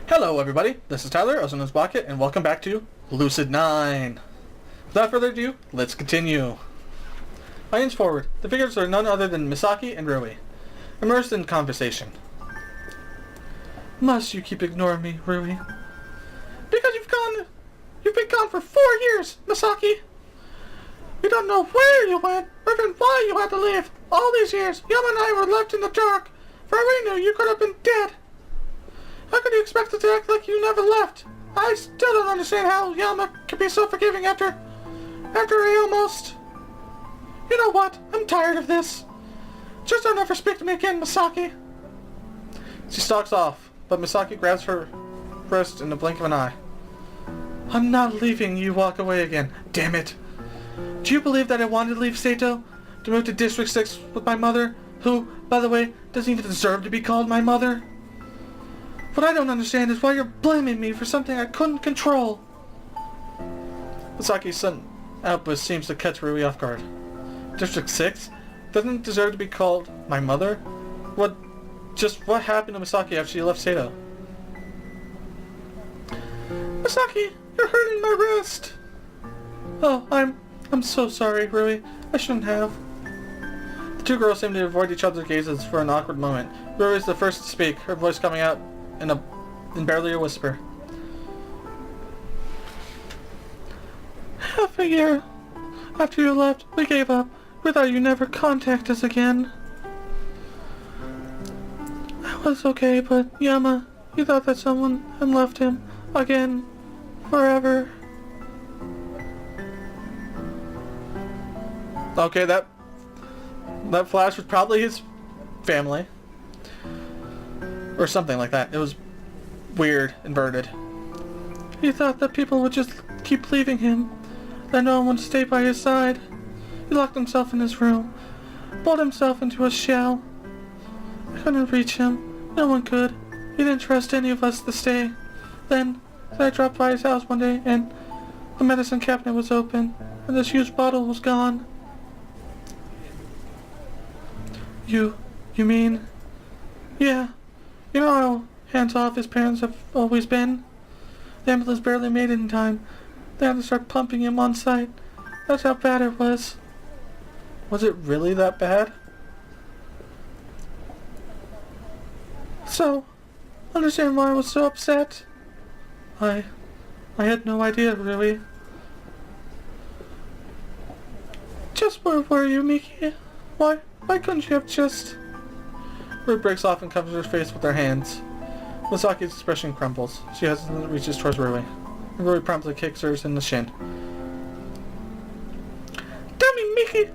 Hello everybody, this is Tyler, also known as Bucket, and welcome back to Lucid9. Without further ado, let's continue. I inch forward. The figures are none other than Misaki and Rui, immersed in conversation. Must you keep ignoring me, Rui? Because you've been gone for 4 years, Misaki. We don't know where you went, or even why you had to leave. All these years, Yama and I were left in the dark. For all we knew, you could have been dead. How could you expect us to act like you never left? I still don't understand how Yama can be so forgiving after he almost... You know what? I'm tired of this. Just don't ever speak to me again, Misaki. She stalks off, but Misaki grabs her wrist in the blink of an eye. I'm not leaving you walk away again. Damn it. Do you believe that I wanted to leave Sato? To move to District 6 with my mother? Who, by the way, doesn't even deserve to be called my mother? What I don't understand is why you're blaming me for something I couldn't control. Misaki's sudden outburst seems to catch Rui off guard. District 6? Doesn't deserve to be called my mother? What happened to Misaki after she left Sato? Misaki, you're hurting my wrist. Oh, I'm so sorry, Rui. I shouldn't have. The two girls seem to avoid each other's gazes for an awkward moment. Rui is the first to speak, her voice coming out in barely a whisper. Half a year after you left, we gave up. We thought you'd never contact us again. I was okay, but Yama, he thought that someone had left him again, forever. Okay, that flash was probably his family. Or something like that. It was weird, inverted. He thought that people would just keep leaving him, that no one would stay by his side. He locked himself in his room, pulled himself into a shell. I couldn't reach him. No one could. He didn't trust any of us to stay. Then I dropped by his house one day, and the medicine cabinet was open, and this huge bottle was gone. You mean? Yeah. You know how hands-off his parents have always been? The ambulance barely made it in time. They had to start pumping him on site. That's how bad it was. Was it really that bad? So, understand why I was so upset? I had no idea, really. Just where were you, Miki? Why couldn't you have just... Rui breaks off and covers her face with her hands. Misaki's expression crumbles. She hesitantly reaches towards Rui. And Rui promptly kicks hers in the shin. Tell me, Miki,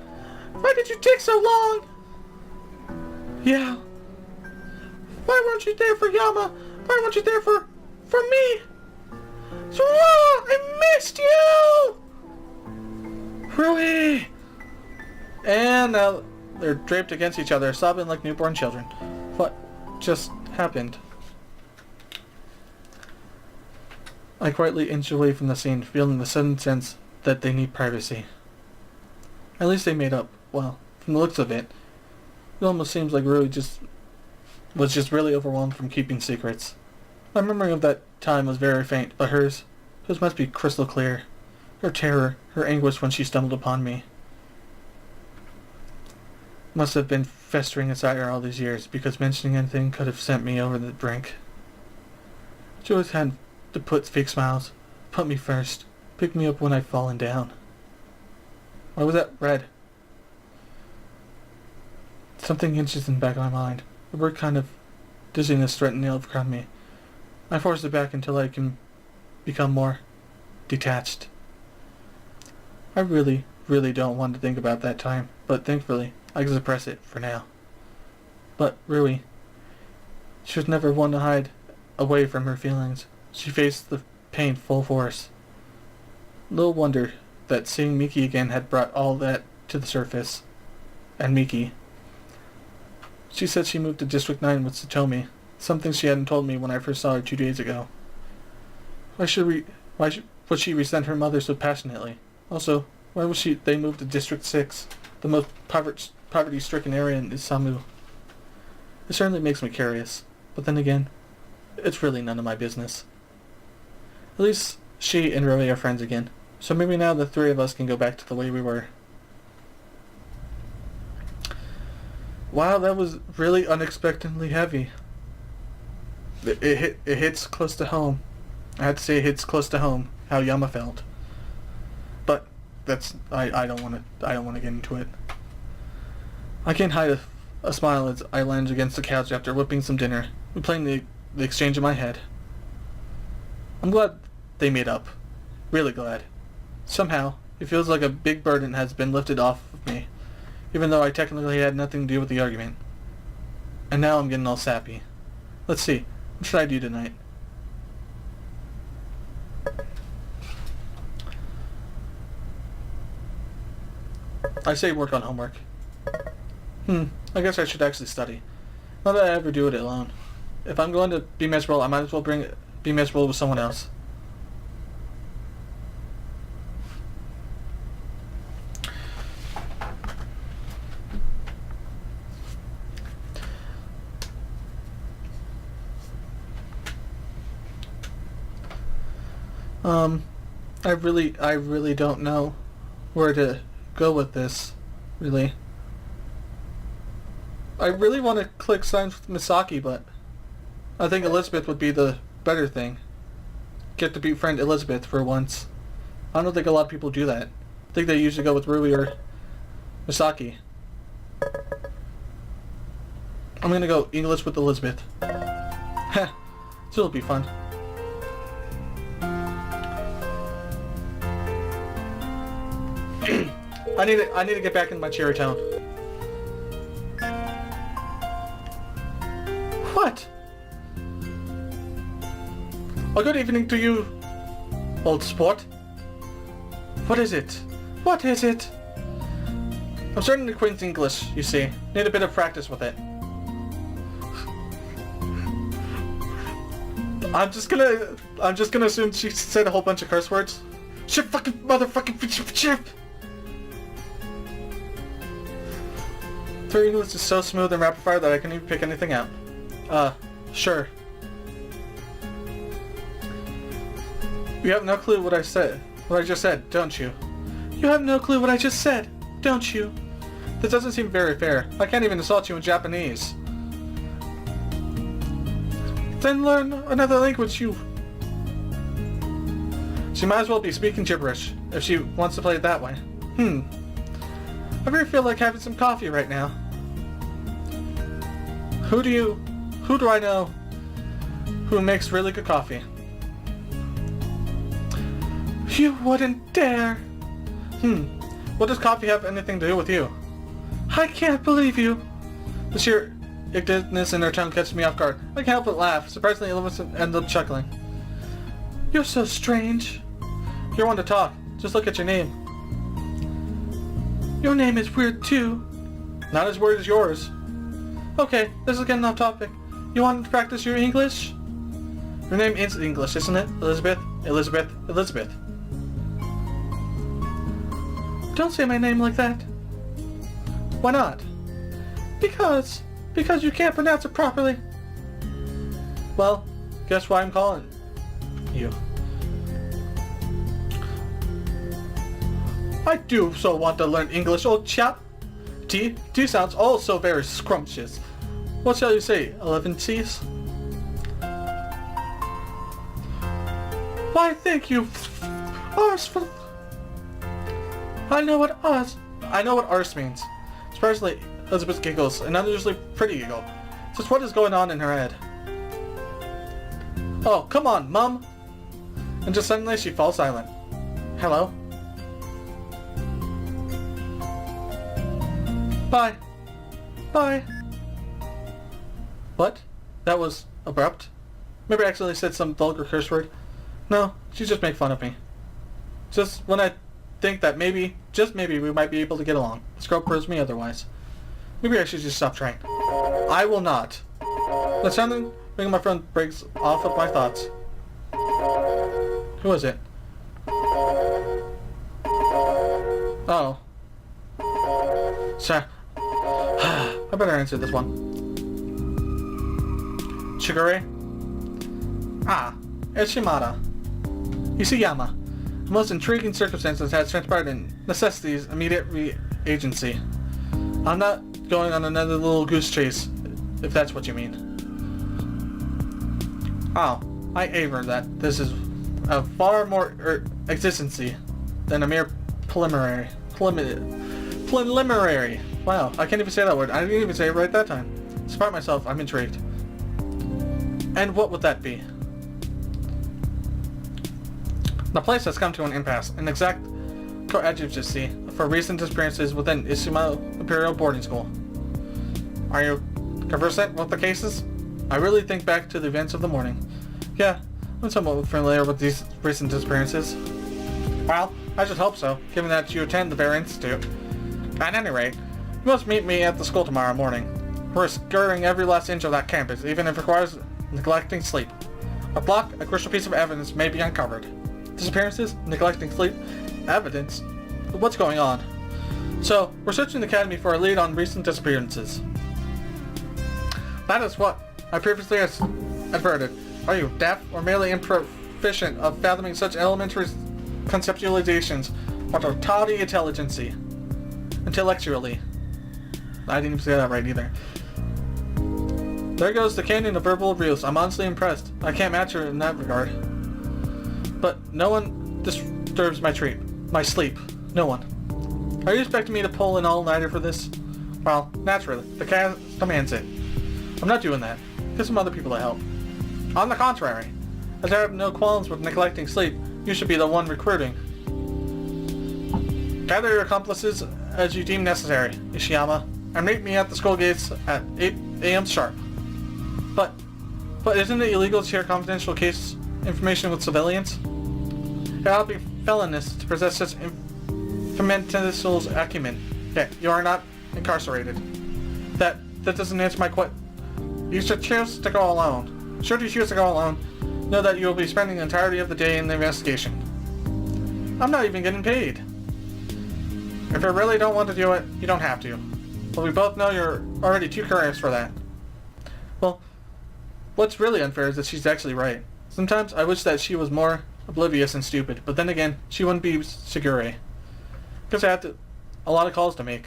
why did you take so long? Yeah. Why weren't you there for Yama? Why weren't you there for me? So, I missed you! Rui! And now they're draped against each other, sobbing like newborn children. What just happened? I quietly inch away from the scene, feeling the sudden sense that they need privacy. At least they made up. Well, from the looks of it, it almost seems like Rui was just really overwhelmed from keeping secrets. My memory of that time was very faint, but hers must be crystal clear. Her terror, her anguish when she stumbled upon me, must have been festering inside her all these years, because mentioning anything could have sent me over the brink. She always had to put fake smiles, put me first, pick me up when I'd fallen down. Why was that red? Something hinges in the back of my mind. A weird kind of dizziness threatened to overcome me. I force it back until I can become more detached. I really don't want to think about that time, but thankfully I can suppress it for now. But Rui, she was never one to hide away from her feelings. She faced the pain full force. Little wonder that seeing Miki again had brought all that to the surface. And Miki. She said she moved to District 9 with Satomi, something she hadn't told me when I first saw her 2 days ago. Why would she resent her mother so passionately? Also, why would they move to District 6, the most poverty-stricken area in Isamu? It certainly makes me curious, but then again, it's really none of my business. At least she and Rui are friends again. So maybe now the three of us can go back to the way we were. Wow, that was really unexpectedly heavy. It hits close to home. I had to say it hits close to home how Yama felt. But that's I don't want to get into it. I can't hide a smile as I lounge against the couch after whipping some dinner, replaying the exchange in my head. I'm glad they made up. Really glad. Somehow, it feels like a big burden has been lifted off of me, even though I technically had nothing to do with the argument. And now I'm getting all sappy. Let's see, what should I do tonight? I say work on homework. I guess I should actually study. Not that I ever do it alone. If I'm going to be miserable, I might as well be miserable with someone else. I really don't know where to go with this, really. I really want to click signs with Misaki, but I think Elizabeth would be the better thing. Get to befriend Elizabeth for once. I don't think a lot of people do that. I think they usually go with Rui or Misaki. I'm gonna go English with Elizabeth. Heh, so it'll be fun. I need to get back in my cherry town. What? Well, good evening to you, old sport. What is it? What is it? I'm starting to acquaint English, you see. Need a bit of practice with it. I'm just gonna assume she said a whole bunch of curse words. Shit, fucking motherfucking shit. Her English is so smooth and rapid fire that I can't even pick anything out. Sure. You have no clue what I just said, don't you? You have no clue what I just said, don't you? This doesn't seem very fair. I can't even insult you in Japanese. Then learn another language, you... She might as well be speaking gibberish, if she wants to play it that way. I really feel like having some coffee right now. Who do I know who makes really good coffee? You wouldn't dare! What does coffee have anything to do with you? I can't believe you! The sheer ignorance in her tone catches me off guard. I can't help but laugh. Surprisingly, Elizabeth ended up chuckling. You're so strange. You're one to talk. Just look at your name. Your name is weird too. Not as weird as yours. Okay, this is getting off topic. You want to practice your English? Your name is English, isn't it? Elizabeth, Elizabeth, Elizabeth. Don't say my name like that. Why not? Because you can't pronounce it properly. Well, guess why I'm calling you. I do so want to learn English, old chap. T sounds also very scrumptious. What shall you say, 11 T's? Why, thank you. I know what arse means. Surprisingly, Elizabeth giggles, an unusually pretty giggle. Just what is going on in her head? Oh, come on, Mum! And just suddenly she falls silent. Hello? Bye. Bye. What? That was abrupt? Maybe I accidentally said some vulgar curse word. No, she just made fun of me. Just when I think that maybe, just maybe, we might be able to get along. This girl proves me otherwise. Maybe I should just stop trying. I will not. The sounding ring of my phone breaks off of my thoughts. Who is it? Oh. Sorry. I better answer this one. Shigure? Ah, it's Shimada. Isayama. The most intriguing circumstances has transpired and necessitates immediate re-agency. I'm not going on another little goose chase, if that's what you mean. Oh, I aver that this is a far more existency than a mere preliminary. Wow, I can't even say that word. I didn't even say it right that time. Despite myself, I'm intrigued. And what would that be? The place has come to an impasse, an exact coadjuvancy for recent experiences within Ishima Imperial Boarding School. Are you conversant with the cases? I really think back to the events of the morning. Yeah, I'm somewhat familiar with these recent experiences. Well, I should hope so, given that you attend the very institute. At any rate, you must meet me at the school tomorrow morning. We're scouring every last inch of that campus, even if it requires neglecting sleep. A crucial piece of evidence may be uncovered. Disappearances? Neglecting sleep? Evidence? What's going on? So, we're searching the academy for a lead on recent disappearances. That is what I previously adverted. Are you deaf or merely improficient of fathoming such elementary conceptualizations or totality intelligency? Intellectually. I didn't even say that right either. There goes the canyon of verbal abuse. I'm honestly impressed. I can't match her in that regard. But no one disturbs my sleep. No one. Are you expecting me to pull an all-nighter for this? Well, naturally. The cast demands it. I'm not doing that. Get some other people to help. On the contrary. As I have no qualms with neglecting sleep, you should be the one recruiting. Gather your accomplices as you deem necessary, Ishiyama, and meet me at the school gates at 8 a.m. sharp. But isn't it illegal to share confidential case information with civilians? It ought to be felonious to possess such infantile acumen. Yet you are not incarcerated. That doesn't answer my question. You should choose to go alone. Should you choose to go alone, know that you will be spending the entirety of the day in the investigation. I'm not even getting paid. If you really don't want to do it, you don't have to. But we both know you're already too curious for that. Well, what's really unfair is that she's actually right. Sometimes I wish that she was more oblivious and stupid, but then again, she wouldn't be Segure. Because I have a lot of calls to make.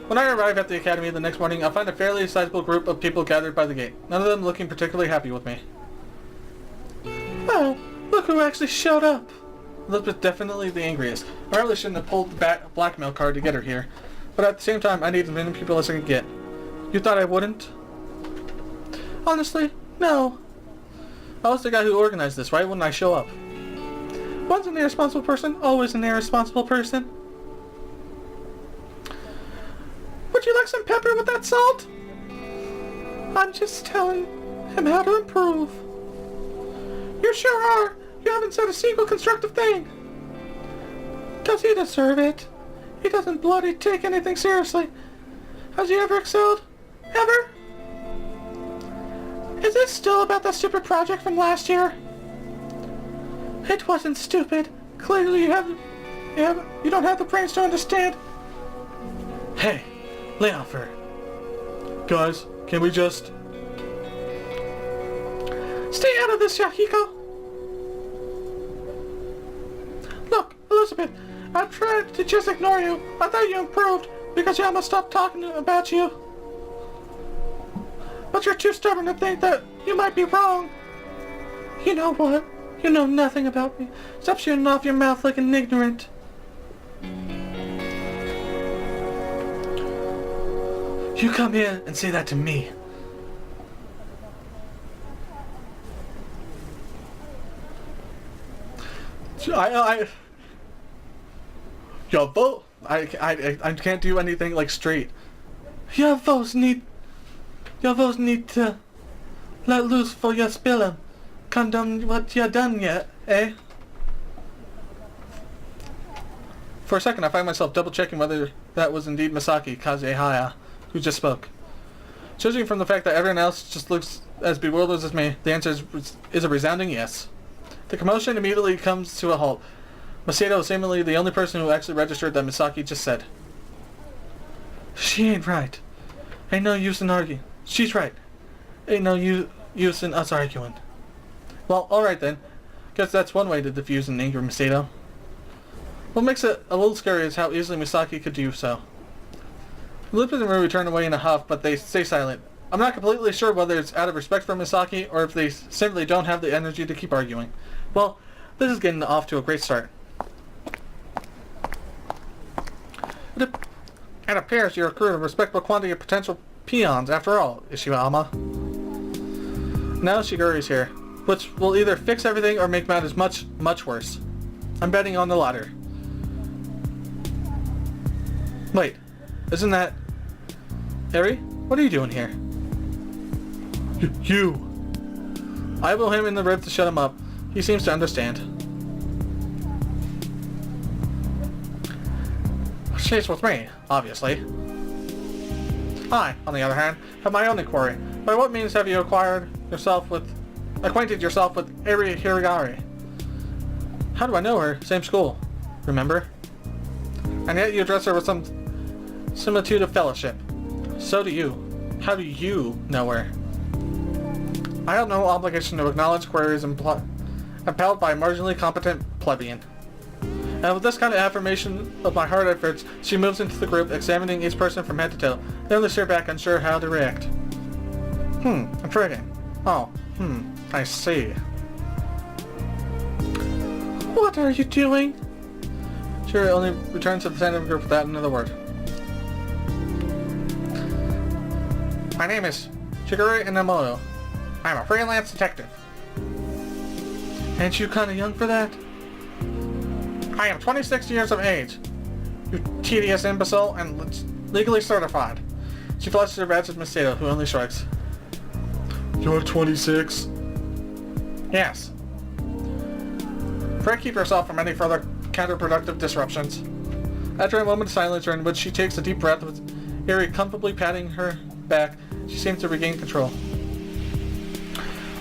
When I arrive at the academy the next morning, I'll find a fairly sizable group of people gathered by the gate, none of them looking particularly happy with me. Oh, look who actually showed up! Elizabeth definitely the angriest. I really shouldn't have pulled the blackmail card to get her here, but at the same time, I need as many people as I can get. You thought I wouldn't? Honestly, no. I was the guy who organized this, right? Wouldn't I show up? Once an irresponsible person, always an irresponsible person. Would you like some pepper with that salt? I'm just telling him how to improve. You sure are. You haven't said a single constructive thing. Does he deserve it? He doesn't bloody take anything seriously. Has he ever excelled? Ever? Is this still about that stupid project from last year? It wasn't stupid. Clearly you don't have the brains to understand. Hey, lay off her. Guys, can we just... Stay out of this, Yahiko. Look, Elizabeth, I tried to just ignore you. I thought you improved because Yama stopped talking about you. But you're too stubborn to think that you might be wrong. You know what? You know nothing about me. Stop shooting off your mouth like an ignorant. You come here and say that to me. Your vote. I can't do anything like straight. Your votes need to let loose for your spilling. Condemn what you done yet, eh? For a second, I find myself double-checking whether that was indeed Misaki Kazehaya who just spoke. Judging from the fact that everyone else just looks as bewildered as me, the answer is a resounding yes. The commotion immediately comes to a halt. Masato is seemingly the only person who actually registered that Misaki just said. She ain't right. Ain't no use in arguing. She's right. Ain't no use in us arguing. Well, alright then. Guess that's one way to diffuse an angry Masato. What makes it a little scary is how easily Misaki could do so. Lupin and Rui turn away in a huff, but they stay silent. I'm not completely sure whether it's out of respect for Misaki, or if they simply don't have the energy to keep arguing. Well, this is getting off to a great start. It appears you're accruing a respectable quantity of potential peons, after all, Ishiwama. Now Shiguri's here, which will either fix everything or make matters much, much worse. I'm betting on the latter. Wait, isn't that... Harry? What are you doing here? You! I blow him in the rib to shut him up. He seems to understand. She's with me, obviously. I, on the other hand, have my own inquiry. By what means have you acquainted yourself with Eri Hiragari? How do I know her? Same school. Remember? And yet you address her with some similitude of fellowship. So do you. How do you know her? I have no obligation to acknowledge queries impelled by a marginally competent plebeian. And with this kind of affirmation of my hard efforts, she moves into the group, examining each person from head to toe. Then they stare back, unsure how to react. Intriguing. Oh, I see. What are you doing? Shuri only returns to the center of the group without another word. My name is Shigure Inamoto. I'm a freelance detective. Ain't you kinda young for that? I am 26 years of age. You tedious imbecile, and legally certified. She flushes her badge at Masato, who only shrugs. You're 26? Yes. Pray keep yourself from any further counterproductive disruptions. After a moment of silence during which she takes a deep breath with Eri comfortably patting her back, she seems to regain control.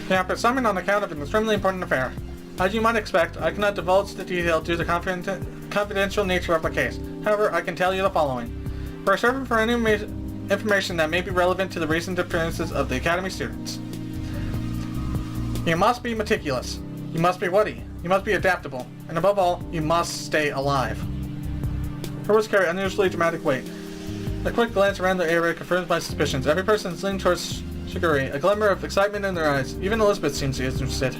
Yeah, but summoned on account of an extremely important affair. As you might expect, I cannot divulge the detail due to the confidential nature of the case. However, I can tell you the following. We're searching for any information that may be relevant to the recent appearances of the Academy students. You must be meticulous. You must be witty. You must be adaptable. And above all, you must stay alive. Her words carry unusually dramatic weight. A quick glance around the area confirms my suspicions. Every person is leaning towards Shigure, a glimmer of excitement in their eyes. Even Elizabeth seems to be interested.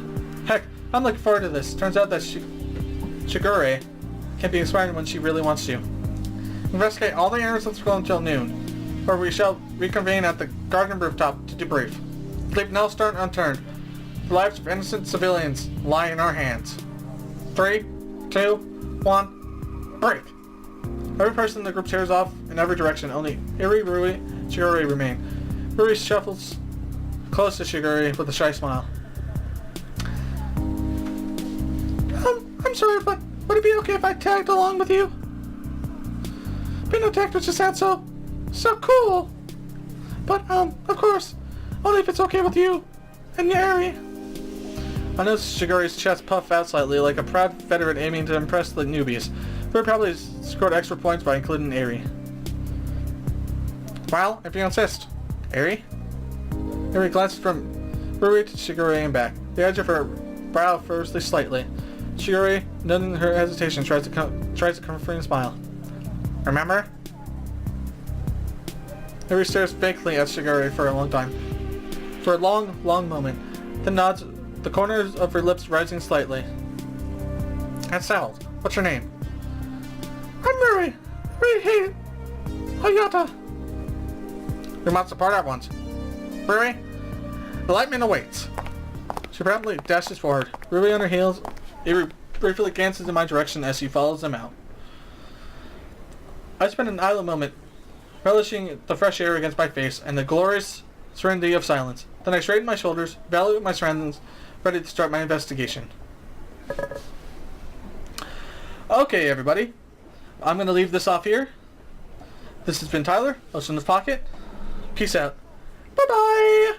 Heck, I'm looking forward to this. Turns out that Shigure can be inspired when she really wants to. Investigate all the areas of the school until noon, where we shall reconvene at the garden rooftop to debrief. Leave no stone unturned. The lives of innocent civilians lie in our hands. 3, 2, 1, break! Every person in the group tears off in every direction. Only Eri, Rui, and Shigure remain. Rui shuffles close to Shigure with a shy smile. I'm sorry, but would it be okay if I tagged along with you? Being attacked just sounds so cool. But, of course, only if it's okay with you and Eri. I noticed Shigure's chest puff out slightly, like a proud veteran aiming to impress the newbies. They probably scored extra points by including Eri. Well, if you insist. Eri? Eri glances from Rui to Shigure and back. The edge of her brow furrows slightly. Shigure, noting her hesitation, tries to comforting smile. Remember? Eri stares vacantly at Shigure for a long time. For a long, long moment. Then nods, the corners of her lips rising slightly. That's settled. What's your name? I'm Rui. Rui Hayata. We must depart at once. Rui, the lightning awaits. She promptly dashes forward. Rui on her heels. Eri briefly glances in my direction as she follows them out. I spend an idle moment, relishing the fresh air against my face and the glorious serenity of silence. Then I straighten my shoulders, evaluate my surroundings, ready to start my investigation. Okay, everybody. I'm going to leave this off here. This has been Tyler, Ocean of Pocket. Peace out. Bye-bye!